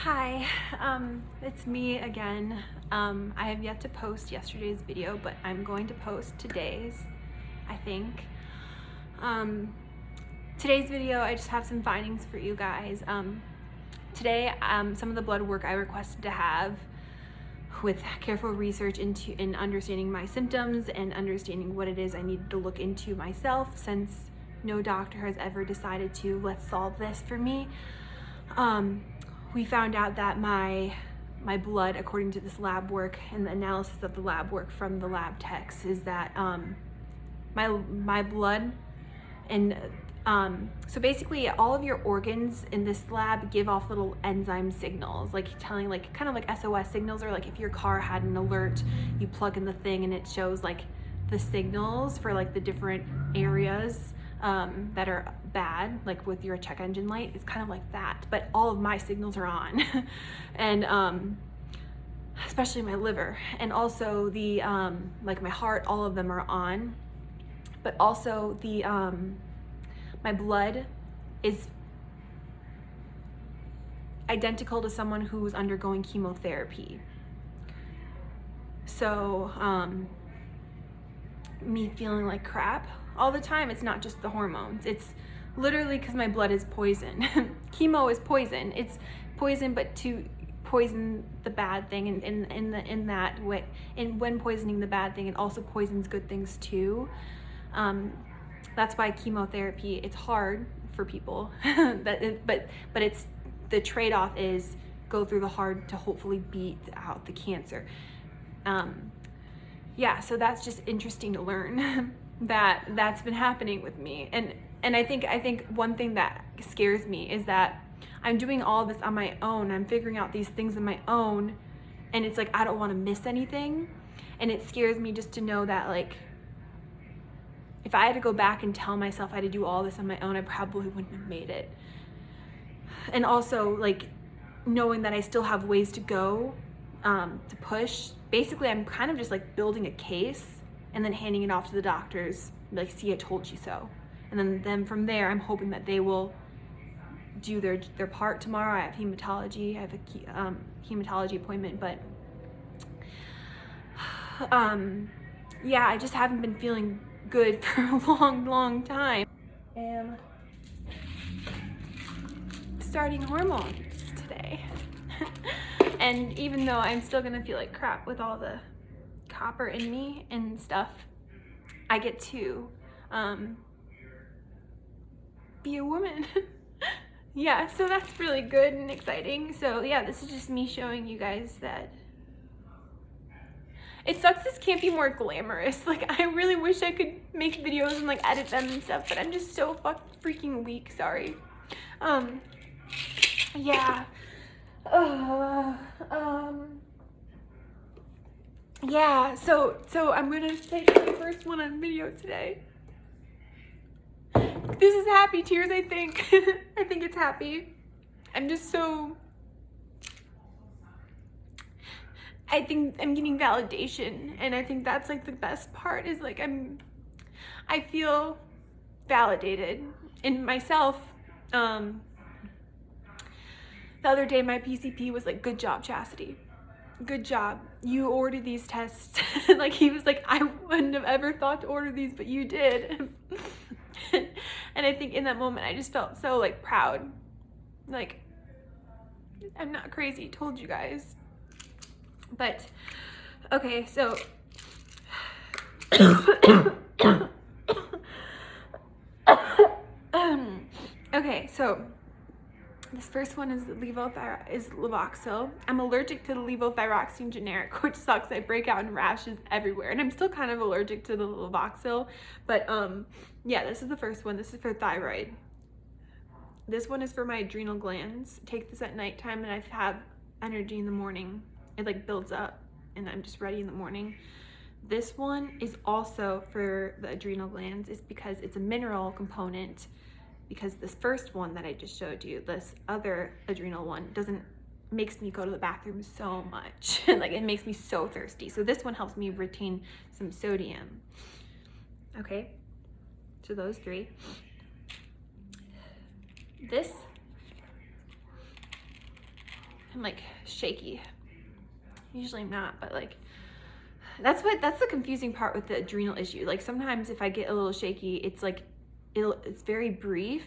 Hi, it's me again. I have yet to post yesterday's video, but I'm going to post today's, I think. Today's video, I just have some findings for you guys. Today, some of the blood work I requested to have with careful research in understanding my symptoms and understanding what it is I needed to look into myself, since no doctor has ever decided to, let's solve this for me. We found out that my blood, according to this lab work and the analysis of the lab work from the lab techs, is that my blood and so basically all of your organs in this lab give off little enzyme signals, like telling, like kind of like SOS signals, or like if your car had an alert, you plug in the thing and it shows like the signals for like the different areas that are bad, like with your check engine light. It's kind of like that, but all of my signals are on and especially my liver, and also the like my heart, all of them are on. But also the my blood is identical to someone who's undergoing chemotherapy. So me feeling like crap all the time, it's not just the hormones, it's literally because my blood is poison. Chemo is poison. It's poison, but to poison the bad thing, and in that way, and when poisoning the bad thing, it also poisons good things too. That's why chemotherapy, it's hard for people. But it's, the trade-off is go through the hard to hopefully beat out the cancer. Yeah, so that's just interesting to learn that that's been happening with me. And I think one thing that scares me is that I'm doing all this on my own. I'm figuring out these things on my own, and it's like I don't want to miss anything. And it scares me just to know that, like, if I had to go back and tell myself I had to do all this on my own, I probably wouldn't have made it. And also, like, knowing that I still have ways to go, to push. Basically, I'm kind of just like building a case and then handing it off to the doctors, like, see, I told you so. And then from there, I'm hoping that they will do their part tomorrow. I have hematology. I have a hematology appointment, but yeah, I just haven't been feeling good for a long time. And starting hormones today. And even though I'm still gonna feel like crap with all the copper in me and stuff, I get to be a woman. Yeah, so that's really good and exciting. So yeah, this is just me showing you guys that it sucks this can't be more glamorous. Like, I really wish I could make videos and like edit them and stuff, but I'm just so freaking weak, sorry. Yeah. Yeah, so I'm gonna take the first one on video today. This is happy tears, I think. I think it's happy. I'm just so, I think I'm getting validation, and I think that's like the best part, is like I feel validated in myself. The other day my PCP was like, good job, Chastity. Good job. You ordered these tests. Like, he was like, I wouldn't have ever thought to order these, but you did. And I think in that moment I just felt so like proud. Like, I'm not crazy, told you guys. But okay, so okay, so this first one is Levoxyl. I'm allergic to the levothyroxine generic, which sucks. I break out in rashes everywhere, and I'm still kind of allergic to the Levoxyl. But yeah, this is the first one. This is for thyroid. This one is for my adrenal glands. Take this at nighttime, and I have energy in the morning. It like builds up, and I'm just ready in the morning. This one is also for the adrenal glands. It's because it's a mineral component. Because this first one that I just showed you, this other adrenal one, makes me go to the bathroom so much. Like, it makes me so thirsty. So this one helps me retain some sodium. Okay, so those three. This I'm like shaky. Usually I'm not, but like that's the confusing part with the adrenal issue. Like sometimes if I get a little shaky, it's like it's very brief,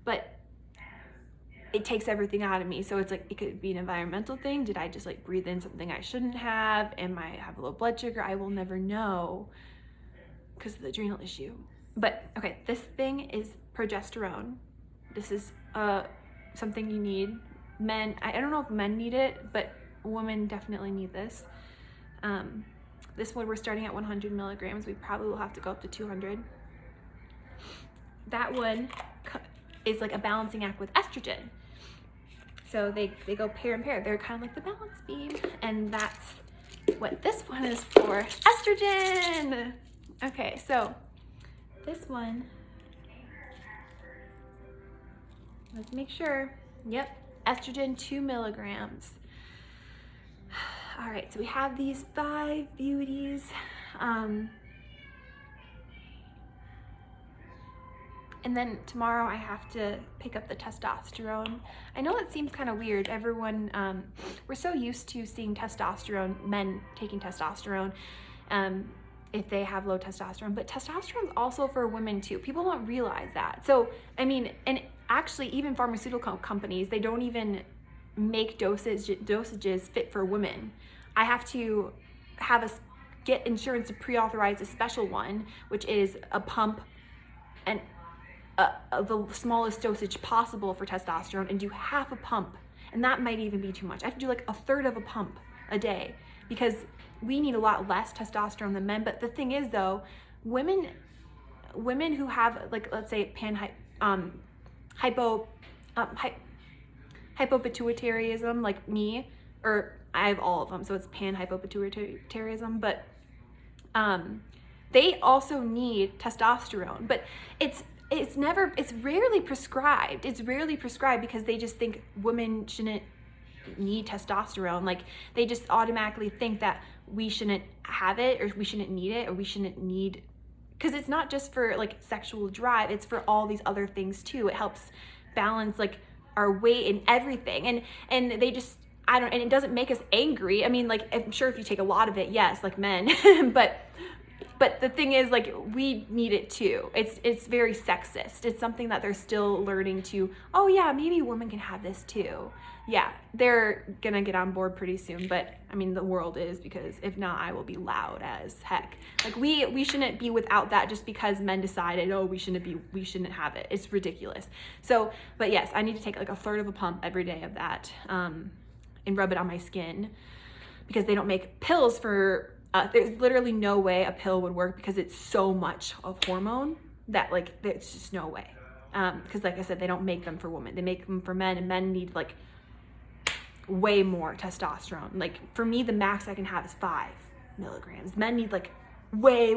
but it takes everything out of me. So it's like it could be an environmental thing. Did I just like breathe in something I shouldn't have? Am I have a low blood sugar? I will never know because of the adrenal issue. But okay, this thing is progesterone. This is something you need. Men, I don't know if men need it, but women definitely need this. This one we're starting at 100 milligrams. We probably will have to go up to 200. That one is like a balancing act with estrogen. So they go pair and pair. They're kind of like the balance beam. And that's what this one is for, estrogen. Okay, so this one, let's make sure. Yep, estrogen 2 milligrams. All right, so we have these 5 beauties. And then tomorrow I have to pick up the testosterone. I know it seems kind of weird. Everyone, we're so used to seeing testosterone, men taking testosterone if they have low testosterone, but testosterone is also for women too. People don't realize that. So, I mean, and actually even pharmaceutical companies, they don't even make dosages fit for women. I have to get insurance to pre-authorize a special one, which is a pump and the smallest dosage possible for testosterone, and do half a pump. And that might even be too much. I have to do like a third of a pump a day because we need a lot less testosterone than men. But the thing is though, women who have like, let's say hypopituitarism like me, or I have all of them, so it's pan-hypopituitarism, but they also need testosterone, but it's rarely prescribed. It's rarely prescribed because they just think women shouldn't need testosterone. Like they just automatically think that we shouldn't have it, or we shouldn't need it, or we shouldn't need, because it's not just for like sexual drive, it's for all these other things too. It helps balance like our weight and everything. And they just, and it doesn't make us angry. I mean, like, I'm sure if you take a lot of it, yes, like men, but the thing is, like, we need it too. It's very sexist. It's something that they're still learning to, oh yeah, maybe women can have this too. Yeah, they're gonna get on board pretty soon, but I mean, the world is, because if not, I will be loud as heck. Like we shouldn't be without that just because men decided, oh, we shouldn't have it. It's ridiculous. So, but yes, I need to take like a third of a pump every day of that, and rub it on my skin, because they don't make pills for, there's literally no way a pill would work because it's so much of hormone that like, there's just no way. Because like I said, they don't make them for women. They make them for men, and men need like way more testosterone. Like for me, the max I can have is 5 milligrams. Men need like way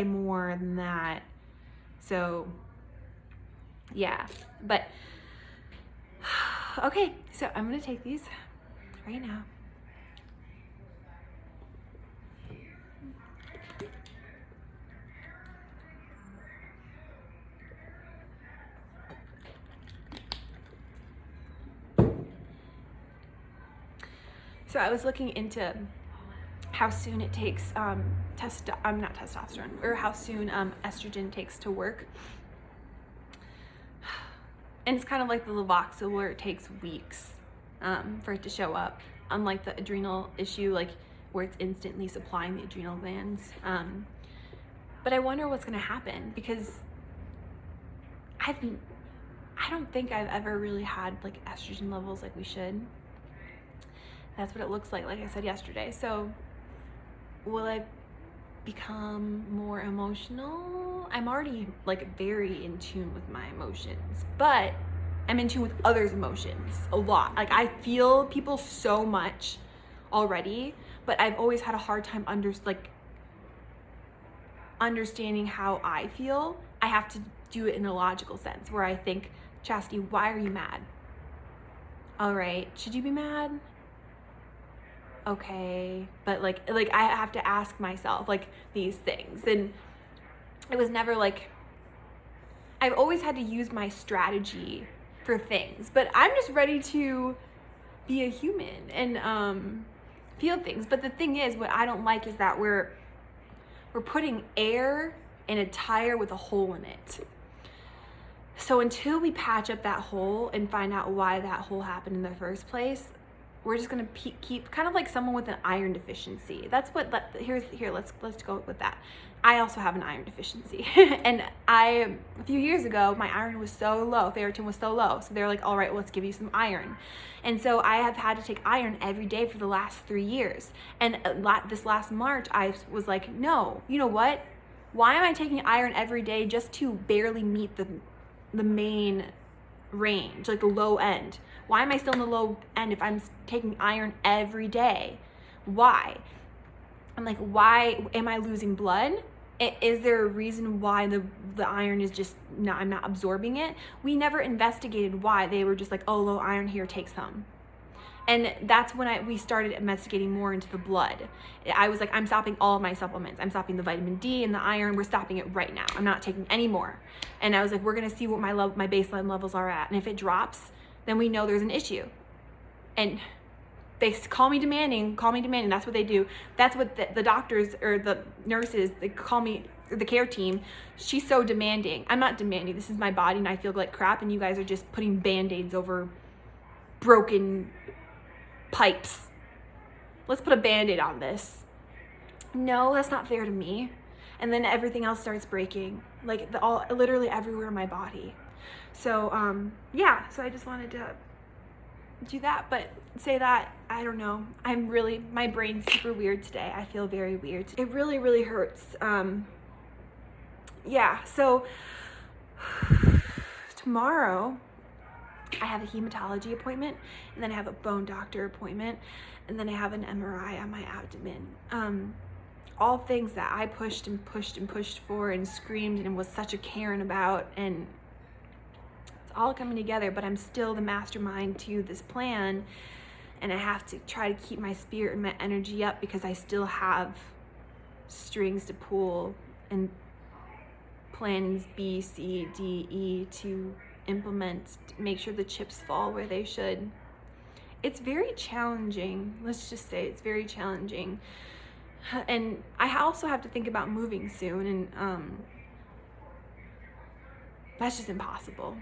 more than that. So yeah, but okay, so I'm gonna take these right now. So I was looking into how soon it takes not testosterone, or how soon estrogen takes to work. And it's kind of like the Levoxyl, where it takes weeks for it to show up, unlike the adrenal issue, like where it's instantly supplying the adrenal glands. But I wonder what's gonna happen, because I don't think I've ever really had like estrogen levels like we should. That's what it looks like I said yesterday. So will I become more emotional? I'm already like very in tune with my emotions, but I'm in tune with others' emotions a lot. Like I feel people so much already, but I've always had a hard time understanding how I feel. I have to do it in a logical sense, where I think, Chastity, why are you mad? All right, should you be mad? Okay, but like I have to ask myself like these things, and it was never like, I've always had to use my strategy for things, but I'm just ready to be a human and feel things. But the thing is, what I don't like is that we're putting air in a tire with a hole in it. So until we patch up that hole and find out why that hole happened in the first place, we're just gonna keep kind of like someone with an iron deficiency. That's what, let's go with that. I also have an iron deficiency. And a few years ago, my iron was so low, ferritin was so low. So they're like, all right, well, let's give you some iron. And so I have had to take iron every day for the last 3 years. And this last March, I was like, no, you know what? Why am I taking iron every day just to barely meet the main range, like the low end? Why am I still in the low end if I'm taking iron every day? Why? I'm like, why am I losing blood? Is there a reason why the iron is just not, I'm not absorbing it? We never investigated why. They were just like, oh, low iron here, take some. And that's when we started investigating more into the blood. I was like, I'm stopping all of my supplements. I'm stopping the vitamin D and the iron. We're stopping it right now. I'm not taking any more. And I was like, we're gonna see what my baseline levels are at. And if it drops, then we know there's an issue. And they call me demanding. That's what they do. That's what the doctors or the nurses, they call me, the care team. She's so demanding. I'm not demanding. This is my body and I feel like crap, and you guys are just putting Band-Aids over broken pipes. Let's put a Band-Aid on this. No, that's not fair to me. And then everything else starts breaking, like literally everywhere in my body. So yeah, so I just wanted to do that, but say that, I don't know, my brain's super weird today. I feel very weird. It really, really hurts. Yeah, so tomorrow I have a hematology appointment, and then I have a bone doctor appointment, and then I have an MRI on my abdomen. All things that I pushed and pushed and pushed for and screamed and was such a Karen about, and it's all coming together, but I'm still the mastermind to this plan, and I have to try to keep my spirit and my energy up because I still have strings to pull and plans B, C, D, E to implement, to make sure the chips fall where they should. It's very challenging. Let's just say it's very challenging. And I also have to think about moving soon, and that's just impossible.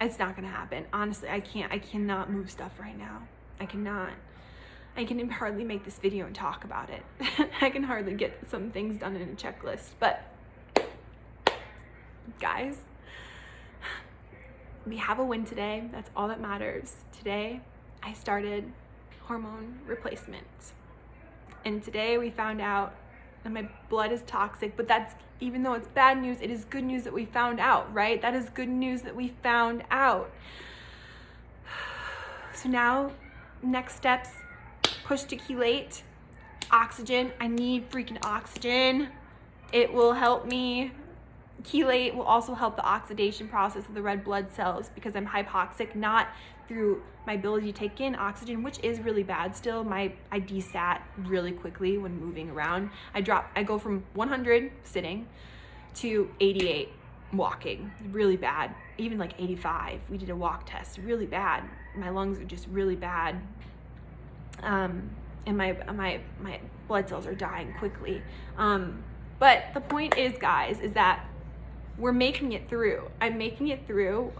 It's not gonna happen. Honestly, I cannot move stuff right now. I cannot. I can hardly make this video and talk about it. I can hardly get some things done in a checklist, but guys, we have a win today. That's all that matters. Today, I started hormone replacement. And today we found out that my blood is toxic, but that's, even though it's bad news, it is good news that we found out, right? That is good news that we found out. So now, next steps, push to chelate, oxygen. I need freaking oxygen. It will help me. Chelate will also help the oxidation process of the red blood cells because I'm hypoxic, not through my ability to take in oxygen, which is really bad still. I desat really quickly when moving around. I go from 100 sitting to 88 walking, really bad. Even like 85, we did a walk test, really bad. My lungs are just really bad. And my blood cells are dying quickly. But the point is, guys, is that we're making it through. I'm making it through.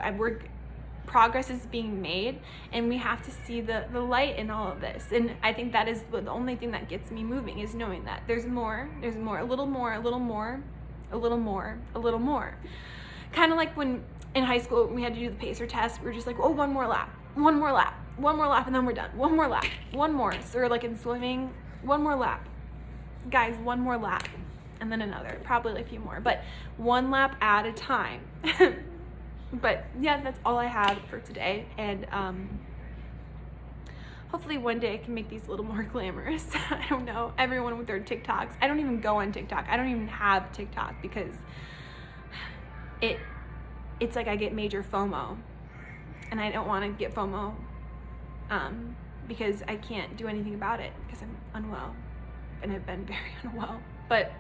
Progress is being made, and we have to see the light in all of this. And I think that is the only thing that gets me moving, is knowing that there's more, a little more, a little more, a little more, a little more. Kind of like when in high school we had to do the pacer test, we were just like, oh, one more lap, and then we're done. One more lap, one more. So or like in swimming, one more lap. Guys, one more lap. And then another, probably a few more, but one lap at a time. But yeah, that's all I have for today. And hopefully one day I can make these a little more glamorous. I don't know, everyone with their TikToks. I don't even go on TikTok. I don't even have TikTok because it's like I get major FOMO, and I don't want to get FOMO because I can't do anything about it because I'm unwell, and I've been very unwell. But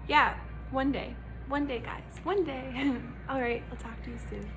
yeah, one day, guys, one day. All right, I'll talk to you soon.